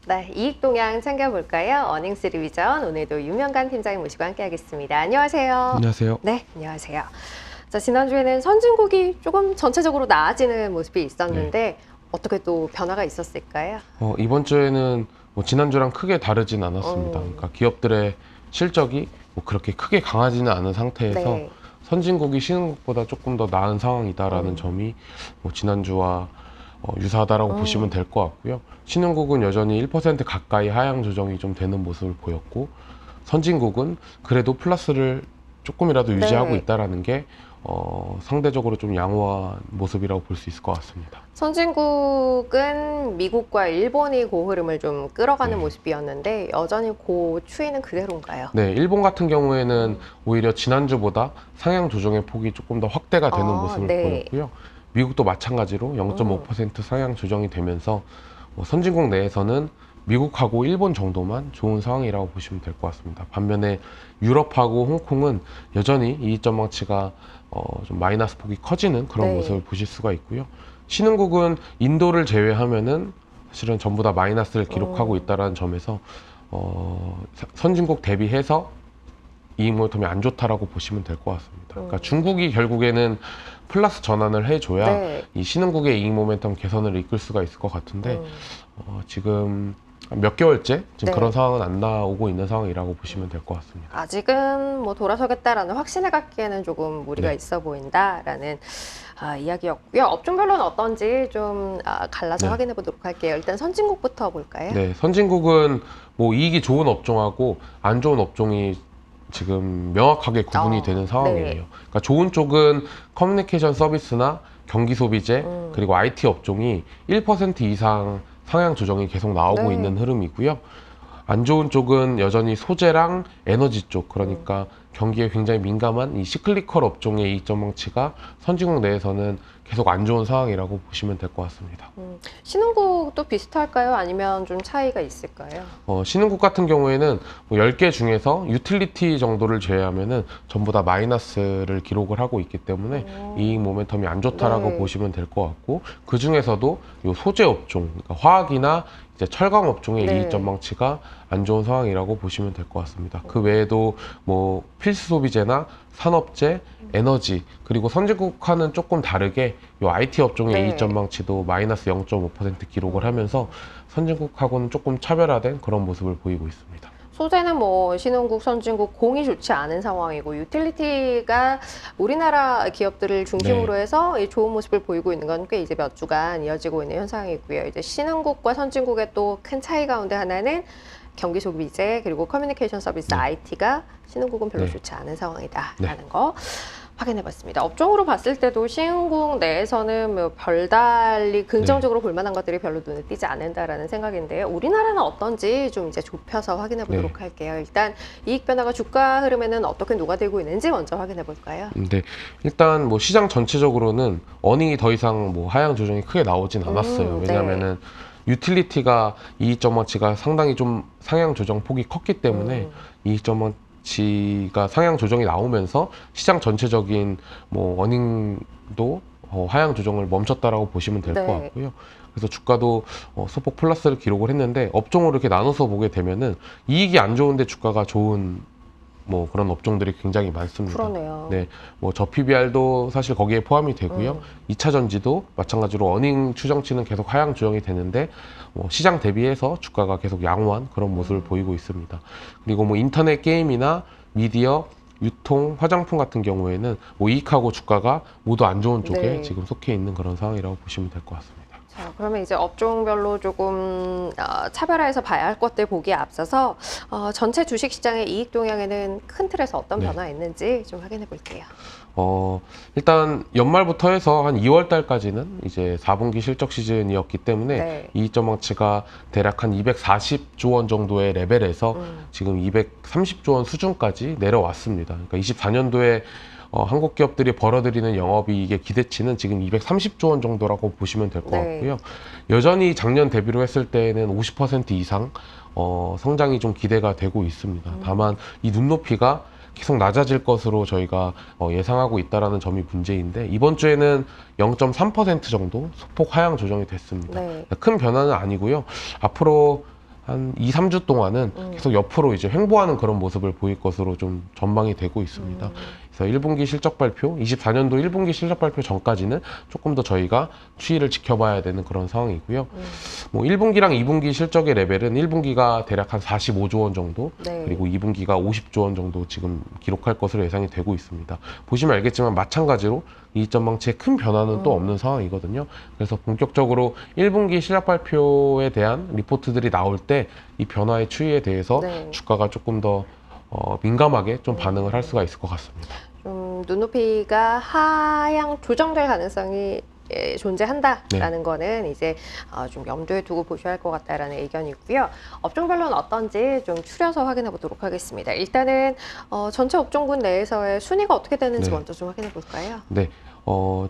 네, 이익 동향 챙겨볼까요? 어닝스 리비전 오늘도 유명관 팀장님 모시고 함께하겠습니다. 안녕하세요. 안녕하세요. 네, 안녕하세요. 자, 지난주에는 선진국이 조금 전체적으로 나아지는 모습이 있었는데 어떻게 또 변화가 있었을까요? 이번 주에는 뭐 지난주랑 크게 다르진 않았습니다. 그러니까 기업들의 실적이 뭐 그렇게 크게 강하지는 않은 상태에서 네. 선진국이 신흥국보다 조금 더 나은 상황이다라는 점이 뭐 지난주와 유사하다라고 보시면 될 것 같고요. 신흥국은 여전히 1% 가까이 하향 조정이 좀 되는 모습을 보였고, 선진국은 그래도 플러스를 조금이라도 유지하고 네. 있다라는 게 상대적으로 좀 양호한 모습이라고 볼 수 있을 것 같습니다. 선진국은 미국과 일본이 그 흐름을 좀 끌어가는 네. 모습이었는데 여전히 그 추이는 그대로인가요? 네, 일본 같은 경우에는 오히려 지난주보다 상향 조정의 폭이 조금 더 확대가 되는 모습을 네. 보였고요. 미국도 마찬가지로 0.5% 상향 조정이 되면서 선진국 내에서는 미국하고 일본 정도만 좋은 상황이라고 보시면 될 것 같습니다. 반면에 유럽하고 홍콩은 여전히 이익전 망치가 좀 마이너스 폭이 커지는 그런 네. 모습을 보실 수가 있고요. 신흥국은 인도를 제외하면은 사실은 전부 다 마이너스를 기록하고 있다는 점에서 선진국 대비해서 이익 모멘텀이 안 좋다라고 보시면 될 것 같습니다. 그러니까 중국이 결국에는 플러스 전환을 해줘야 네. 이 신흥국의 이익 모멘텀 개선을 이끌 수가 있을 것 같은데 지금 몇 개월째 지금 네. 그런 상황은 안 나오고 있는 상황이라고 보시면 될 것 같습니다. 아직은 뭐 돌아서겠다라는 확신을 갖기에는 조금 무리가 네. 있어 보인다라는 이야기였고요. 업종별로는 어떤지 좀 갈라서 네. 확인해 보도록 할게요. 일단 선진국부터 볼까요? 네, 선진국은 뭐 이익이 좋은 업종하고 안 좋은 업종이 지금 명확하게 구분이 되는 상황이에요. 네. 그러니까 좋은 쪽은 커뮤니케이션 서비스나 경기 소비재 그리고 IT 업종이 1% 이상 상향 조정이 계속 나오고 네. 있는 흐름이고요. 안 좋은 쪽은 여전히 소재랑 에너지 쪽, 그러니까 경기에 굉장히 민감한 이 시클리컬 업종의 이익 전망치가 선진국 내에서는 계속 안 좋은 상황이라고 보시면 될 것 같습니다. 신흥국도 비슷할까요? 아니면 좀 차이가 있을까요? 신흥국 같은 경우에는 뭐 10개 중에서 유틸리티 정도를 제외하면은 전부 다 마이너스를 기록을 하고 있기 때문에 이익 모멘텀이 안 좋다라고 네. 보시면 될 것 같고, 그 중에서도 요 소재 업종, 그러니까 화학이나 이제 철강 업종의 네. 이익 전망치가 안 좋은 상황이라고 보시면 될 것 같습니다. 그 외에도 뭐 필수 소비재나 산업재, 에너지, 그리고 선진국과는 조금 다르게 요 IT 업종의 네. 이익 전망치도 마이너스 0.5% 기록을 하면서 선진국하고는 조금 차별화된 그런 모습을 보이고 있습니다. 소재는 뭐 신흥국, 선진국 공이 좋지 않은 상황이고 유틸리티가 우리나라 기업들을 중심으로 네. 해서 이 좋은 모습을 보이고 있는 건 꽤 이제 몇 주간 이어지고 있는 현상이고요. 이제 신흥국과 선진국의 또 큰 차이 가운데 하나는 경기 소비재 그리고 커뮤니케이션 서비스 네. IT가 신흥국은 별로 네. 좋지 않은 상황이다라는 네. 거 확인해봤습니다. 업종으로 봤을 때도 신흥국 내에서는 뭐 별달리 긍정적으로 볼 만한 것들이 별로 눈에 띄지 않는다라는 생각인데요. 우리나라는 어떤지 좀 이제 좁혀서 확인해 보도록 할게요. 일단 이익 변화가 주가 흐름에는 어떻게 녹아들고 있는지 먼저 확인해 볼까요? 네, 일단 뭐 시장 전체적으로는 어닝이 더 이상 뭐 하향 조정이 크게 나오진 않았어요. 네. 왜냐하면은 유틸리티가 이익 전망치가 상당히 좀 상향 조정 폭이 컸기 때문에 이익 전망치가 상향 조정이 나오면서 시장 전체적인 뭐 어닝도 하향 조정을 멈췄다라고 보시면 될 것 네. 같고요. 그래서 주가도 소폭 플러스를 기록을 했는데, 업종으로 이렇게 나눠서 보게 되면은 이익이 안 좋은데 주가가 좋은 뭐 그런 업종들이 굉장히 많습니다. 그러네요. 네, 뭐 저 PBR도 사실 거기에 포함이 되고요. 2차 전지도 마찬가지로 어닝 추정치는 계속 하향 조정이 되는데 시장 대비해서 주가가 계속 양호한 그런 모습을 보이고 있습니다. 그리고 뭐 인터넷 게임이나 미디어, 유통, 화장품 같은 경우에는 뭐 이익하고 주가가 모두 안 좋은 쪽에 네. 지금 속해 있는 그런 상황이라고 보시면 될 것 같습니다. 자, 그러면 이제 업종별로 조금 차별화해서 봐야 할 것들 보기에 앞서서 전체 주식 시장의 이익 동향에는 큰 틀에서 어떤 네. 변화가 있는지 좀 확인해 볼게요. 일단 연말부터 해서 한 2월 달까지는 이제 4분기 실적 시즌이었기 때문에 네. 이익 전망치가 대략 한 240조 원 정도의 레벨에서 지금 230조 원 수준까지 내려왔습니다. 그러니까 24년도에 한국 기업들이 벌어들이는 영업이익의 기대치는 지금 230조 원 정도라고 보시면 될 것 네. 같고요. 여전히 작년 대비로 했을 때는 50% 이상 성장이 좀 기대가 되고 있습니다. 다만 이 눈높이가 계속 낮아질 것으로 저희가 예상하고 있다는 점이 문제인데, 이번 주에는 0.3% 정도 소폭 하향 조정이 됐습니다. 네. 큰 변화는 아니고요. 앞으로 한 2, 3주 동안은 계속 옆으로 이제 횡보하는 그런 모습을 보일 것으로 좀 전망이 되고 있습니다. 그래서 1분기 실적 발표, 24년도 1분기 실적 발표 전까지는 조금 더 저희가 추이를 지켜봐야 되는 그런 상황이고요. 뭐 1분기랑 2분기 실적의 레벨은 1분기가 대략 한 45조 원 정도, 네. 그리고 2분기가 50조 원 정도 지금 기록할 것으로 예상이 되고 있습니다. 보시면 알겠지만 마찬가지로 이익전 망치에 큰 변화는 또 없는 상황이거든요. 그래서 본격적으로 1분기 실적 발표에 대한 리포트들이 나올 때 이 변화의 추이에 대해서 네. 주가가 조금 더 민감하게 좀 반응을 할 수가 있을 것 같습니다. 좀 눈높이가 하향 조정될 가능성이 존재한다라는 거는 이제 좀 염두에 두고 보셔야 할 것 같다라는 의견이고요. 업종별로는 어떤지 좀 추려서 확인해 보도록 하겠습니다. 일단은 전체 업종군 내에서의 순위가 어떻게 되는지 네. 먼저 좀 확인해 볼까요? 네.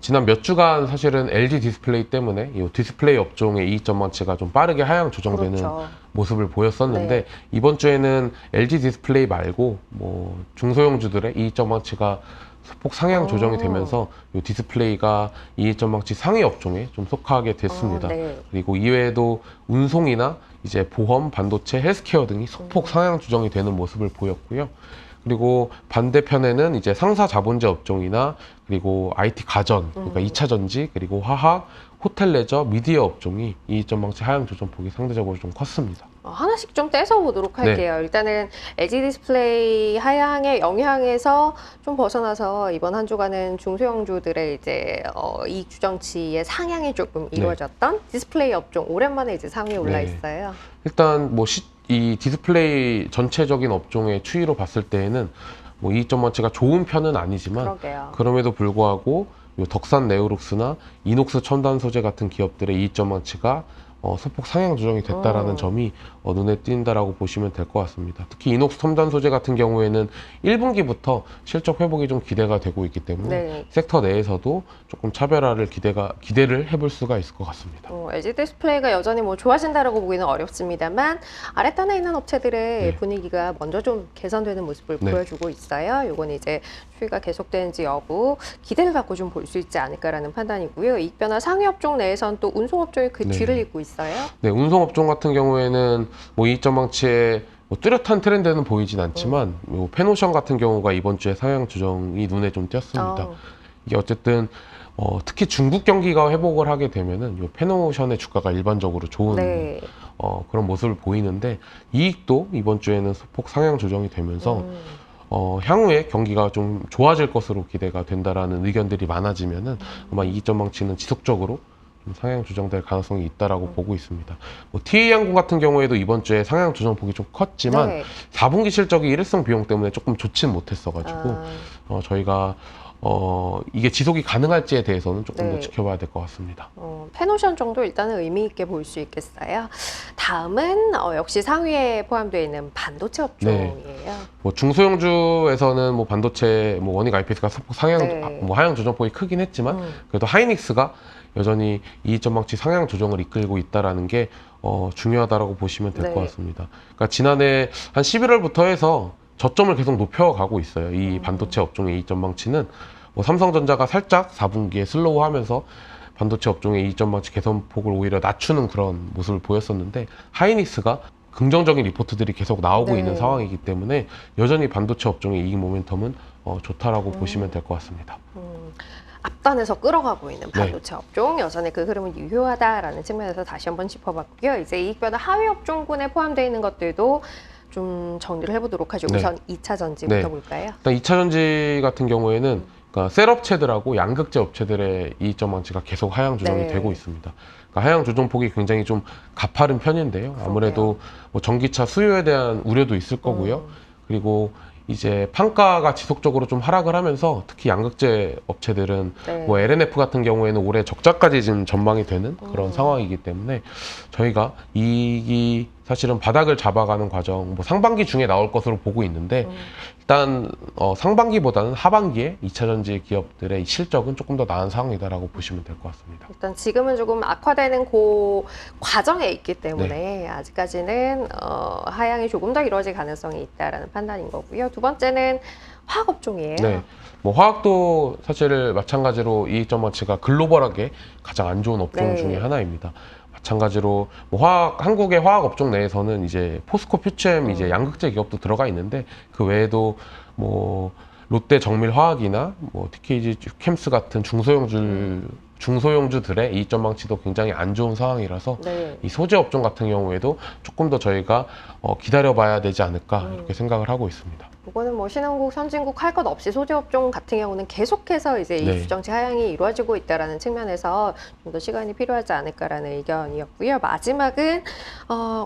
지난 몇 주간 사실은 LG 디스플레이 때문에 이 디스플레이 업종의 이익 전망치가 좀 빠르게 하향 조정되는 그렇죠. 모습을 보였었는데 네. 이번 주에는 LG 디스플레이 말고 뭐 중소형주들의 이익 전망치가 소폭 상향 조정이 되면서 이 디스플레이가 이익 전망치 상위 업종에 좀 속하게 됐습니다. 네. 그리고 이외에도 운송이나 이제 보험, 반도체, 헬스케어 등이 소폭 상향 조정이 되는 모습을 보였고요. 그리고 반대편에는 이제 상사 자본재 업종이나 그리고 IT 가전, 그러니까 2차 전지, 그리고 화학, 호텔 레저, 미디어 업종이 이익 전망치 하향 조정폭이 상대적으로 좀 컸습니다. 하나씩 좀 떼서 보도록 할게요. 일단은 LG 디스플레이 하향의 영향에서 좀 벗어나서 이번 한 주간은 중소형주들의 이제 이익 추정치의 상향이 조금 이루어졌던 디스플레이 업종 오랜만에 이제 상위에 올라 있어요. 일단 뭐 이 디스플레이 전체적인 업종의 추이로 봤을 때에는 뭐 이익 전망치가 좋은 편은 아니지만 그러게요. 그럼에도 불구하고 요 덕산 네오룩스나 이녹스 첨단 소재 같은 기업들의 이익 전망치가 소폭 상향 조정이 됐다라는 점이 눈에 띈다라고 보시면 될 것 같습니다. 특히 이녹스 첨단 소재 같은 경우에는 1분기부터 실적 회복이 좀 기대가 되고 있기 때문에 섹터 내에서도 조금 차별화를 기대를 해볼 수가 있을 것 같습니다. LG 디스플레이가 여전히 뭐 좋아진다라고 보기는 어렵습니다만 아랫단에 있는 업체들의 분위기가 먼저 좀 개선되는 모습을 보여주고 있어요. 요건 이제 추이가 계속되는지 여부 기대를 갖고 좀 볼 수 있지 않을까라는 판단이고요. 이익 변화 상위 업종 내에선 또 운송업종이 그 뒤를 잇고 있어요. 네, 운송업종 같은 경우에는 뭐 이익 전망치에 뭐 뚜렷한 트렌드는 보이진 않지만 요 페노션 같은 경우가 이번 주에 상향 조정이 눈에 좀 띄었습니다. 이게 어쨌든 특히 중국 경기가 회복을 하게 되면은 요 페노션의 주가가 일반적으로 좋은 그런 모습을 보이는데 이익도 이번 주에는 소폭 상향 조정이 되면서 향후에 경기가 좀 좋아질 것으로 기대가 된다라는 의견들이 많아지면은 아마 이익 전망치는 지속적으로 좀 상향 조정될 가능성이 있다라고 보고 있습니다. 뭐 TA항공 같은 경우에도 이번 주에 상향 조정폭이 좀 컸지만 4분기 실적이 일회성 비용 때문에 조금 좋진 못했어가지고 저희가 이게 지속이 가능할지에 대해서는 조금 더 지켜봐야 될 것 같습니다. 페노션 정도 일단은 의미 있게 볼 수 있겠어요. 다음은 역시 상위에 포함되어 있는 반도체 업종이에요. 뭐 중소형주에서는 뭐 반도체, 뭐 원익 IPS가 소폭 상향, 뭐 하향 조정폭이 크긴 했지만 그래도 하이닉스가 여전히 이익 전망치 상향 조정을 이끌고 있다라는 게 중요하다라고 보시면 될 것 같습니다. 그러니까 지난해 한 11월부터 해서 저점을 계속 높여가고 있어요. 이 반도체 업종의 이익 전망치는 뭐 삼성전자가 살짝 4분기에 슬로우하면서 반도체 업종의 이익 전망치 개선폭을 오히려 낮추는 그런 모습을 보였었는데 하이닉스가 긍정적인 리포트들이 계속 나오고 있는 상황이기 때문에 여전히 반도체 업종의 이익 모멘텀은 좋다라고 보시면 될 것 같습니다. 앞단에서 끌어가고 있는 반도체 업종 여전히 그 흐름은 유효하다라는 측면에서 다시 한번 짚어봤고요. 이제 이익 변화 하위 업종군에 포함되어 있는 것들도 좀 정리를 해보도록 하죠. 우선 2차 전지부터 볼까요? 일단 2차 전지 같은 경우에는 그러니까 셀 업체들하고 양극재 업체들의 이익 전망치가 계속 하향 조정이 되고 있습니다. 그러니까 하향 조정폭이 굉장히 좀 가파른 편인데요. 아무래도 뭐 전기차 수요에 대한 우려도 있을 거고요. 그리고 이제 판가가 지속적으로 좀 하락을 하면서 특히 양극재 업체들은 뭐 LNF 같은 경우에는 올해 적자까지 지금 전망이 되는 그런 상황이기 때문에 저희가 이익이 사실은 바닥을 잡아가는 과정, 뭐 상반기 중에 나올 것으로 보고 있는데 일단 상반기보다는 하반기에 2차 전지 기업들의 실적은 조금 더 나은 상황이다라고 보시면 될 것 같습니다. 일단 지금은 조금 악화되는 그 과정에 있기 때문에 아직까지는 하향이 조금 더 이루어질 가능성이 있다라는 판단인 거고요. 두 번째는 화학 업종이에요. 뭐 화학도 사실 마찬가지로 이익 전망치가 글로벌하게 가장 안 좋은 업종 중에 하나입니다. 마찬가지로 뭐 한국의 화학 업종 내에서는 이제 포스코 퓨처엠 이제 양극재 기업도 들어가 있는데 그 외에도 뭐 롯데 정밀화학이나 뭐 TKG 캠스 같은 중소형주들의 이익 전망치도 굉장히 안 좋은 상황이라서 네. 이 소재 업종 같은 경우에도 조금 더 저희가 기다려봐야 되지 않을까 이렇게 생각을 하고 있습니다. 이거는 뭐 신흥국, 선진국 할 것 없이 소재 업종 같은 경우는 계속해서 이제 이 네. 주정치 하향이 이루어지고 있다라는 측면에서 좀 더 시간이 필요하지 않을까라는 의견이었고요. 마지막은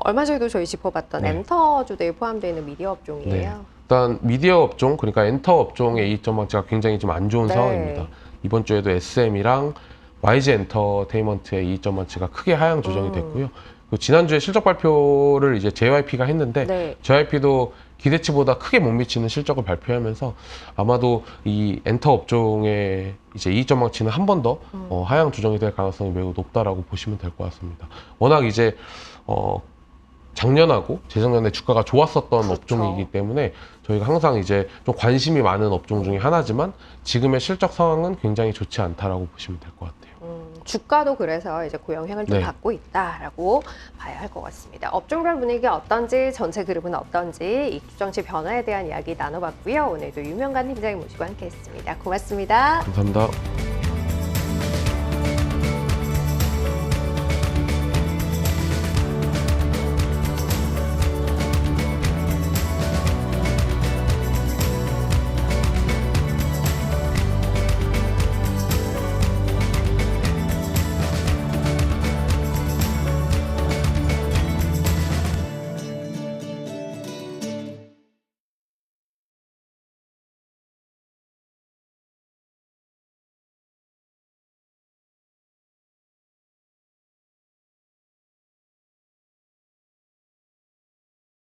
얼마 전에도 저희 짚어봤던 네. 엔터주대에 포함되어 있는 미디어 업종이에요. 네. 일단 미디어 업종, 그러니까 엔터 업종의 이익 전망치가 굉장히 좀 안 좋은 네. 상황입니다. 이번 주에도 SM이랑 YG 엔터테인먼트의 이익 전망치가 크게 하향 조정이 됐고요. 그리고 지난주에 실적 발표를 이제 JYP가 했는데 네. JYP도 기대치보다 크게 못 미치는 실적을 발표하면서 아마도 이 엔터 업종의 이제 이익 전망치는 한 번 더 하향 조정이 될 가능성이 매우 높다라고 보시면 될 것 같습니다. 워낙 이제 작년하고 재작년에 주가가 좋았었던 그렇죠. 업종이기 때문에 저희가 항상 이제 좀 관심이 많은 업종 중에 하나지만 지금의 실적 상황은 굉장히 좋지 않다라고 보시면 될 것 같아요. 주가도 그래서 이제 고영향을 좀 네. 받고 있다라고 봐야 할 것 같습니다. 업종별 분위기 어떤지, 전체 그룹은 어떤지, 이 주정치 변화에 대한 이야기 나눠봤고요. 오늘도 유명관 팀장님 모시고 함께했습니다. 고맙습니다. 감사합니다.